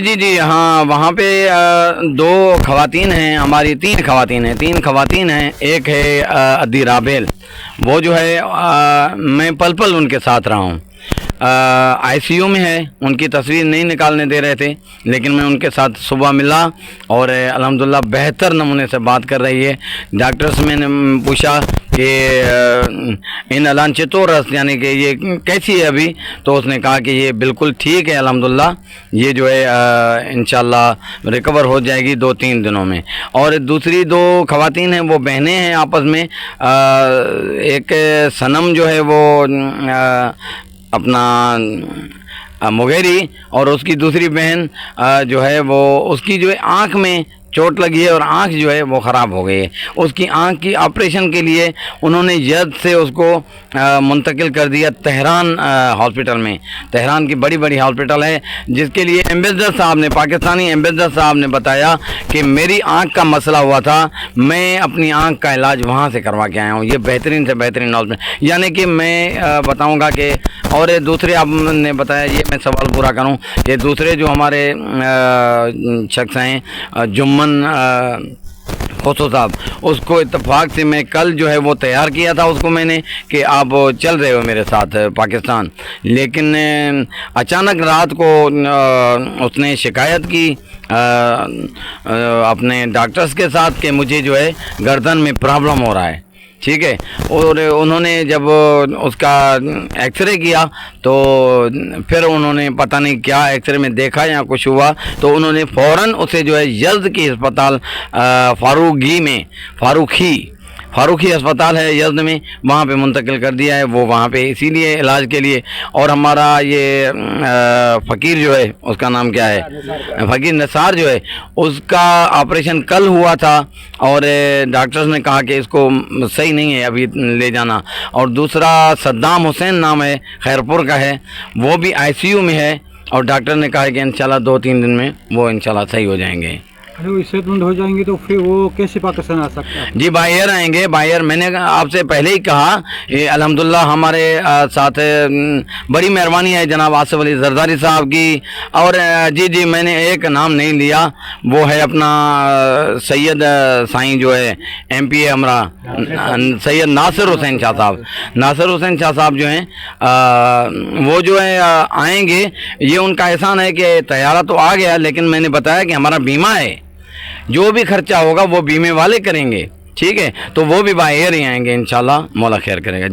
جی جی ہاں، وہاں پہ دو خواتین ہیں ہماری، تین خواتین ہیں. ایک ہے ادی رابیل، وہ جو ہے میں پل پل ان کے ساتھ رہا ہوں. آئی سی یو میں ہے، ان کی تصویر نہیں نکالنے دے رہے تھے، لیکن میں ان کے ساتھ صبح ملا اور الحمدللہ بہتر نمونے سے بات کر رہی ہے. ڈاکٹر سے میں نے پوچھا کہ ان الان چتورس یعنی کہ یہ کیسی ہے ابھی، تو اس نے کہا کہ یہ بالکل ٹھیک ہے الحمدللہ، یہ جو ہے انشاءاللہ ریکور ہو جائے گی 2-3 دنوں میں. اور دوسری دو خواتین ہیں، وہ بہنیں ہیں آپس میں. ایک صنم جو ہے وہ اپنا مغیری، اور اس کی دوسری بہن جو ہے وہ اس کی جو ہے آنکھ میں چوٹ لگی ہے اور آنکھ جو ہے وہ خراب ہو گئی ہے. اس کی آنکھ کی آپریشن کے لیے انہوں نے یزد سے اس کو منتقل کر دیا تہران ہاسپٹل میں. تہران کی بڑی ہاسپٹل ہے، جس کے لیے ایمبیسڈر صاحب نے، پاکستانی ایمبیسڈر صاحب نے بتایا کہ میری آنکھ کا مسئلہ ہوا تھا، میں اپنی آنکھ کا علاج وہاں سے کروا کے آیا ہوں. یہ بہترین سے بہترین ہاسپٹل، یعنی کہ میں بتاؤں گا کہ، اور دوسرے آپ نے بتایا، یہ میں سوال پورا کروں کہ دوسرے جو ہمارے شخص ہیں جمن خسرو صاحب، اس کو اتفاق سے میں کل جو ہے وہ تیار کیا تھا اس کو میں نے کہ آپ چل رہے ہو میرے ساتھ پاکستان، لیکن اچانک رات کو اس نے شکایت کی اپنے ڈاکٹرز کے ساتھ کہ مجھے جو ہے گردن میں پرابلم ہو رہا ہے. ٹھیک ہے، اور انہوں نے جب اس کا ایکس رے کیا تو پھر انہوں نے پتہ نہیں کیا ایکس رے میں دیکھا یا کچھ ہوا، تو انہوں نے فوراً اسے جو ہے یزد کی ہسپتال فاروقی ہسپتال ہے یزد میں، وہاں پہ منتقل کر دیا ہے. وہ وہاں پہ اسی لیے علاج کے لیے. اور ہمارا یہ فقیر جو ہے، اس کا نام کیا ہے، فقیر نثار جو ہے، اس کا آپریشن کل ہوا تھا اور ڈاکٹرز نے کہا کہ اس کو صحیح نہیں ہے ابھی لے جانا. اور دوسرا صدام حسین نام ہے، خیرپور کا ہے، وہ بھی آئی سی یو میں ہے، اور ڈاکٹر نے کہا کہ انشاءاللہ 2-3 دن میں وہ انشاءاللہ صحیح ہو جائیں گے. صحت مند ہو جائیں گے تو پھر وہ کیسے پاکستان آ سکتا ہے؟ جی بائی ایئر آئیں گے، بائی ایئر. میں نے آپ سے پہلے ہی کہا، الحمدللہ ہمارے ساتھ بڑی مہربانی ہے جناب آصف علی زرداری صاحب کی. اور جی میں نے ایک نام نہیں لیا، وہ ہے اپنا سید سائیں جو ہے ایم پی اے ہمارا سید ناصر حسین شاہ صاحب جو ہیں، وہ جو ہے آئیں گے. یہ ان کا احسان ہے کہ طیارہ تو آ گیا، لیکن میں نے بتایا کہ ہمارا بیمہ ہے، جو بھی خرچہ ہوگا وہ بیمے والے کریں گے. ٹھیک ہے، تو وہ بھی بائی ایئر ہی آئیں گے انشاءاللہ، مولا خیر کرے گا.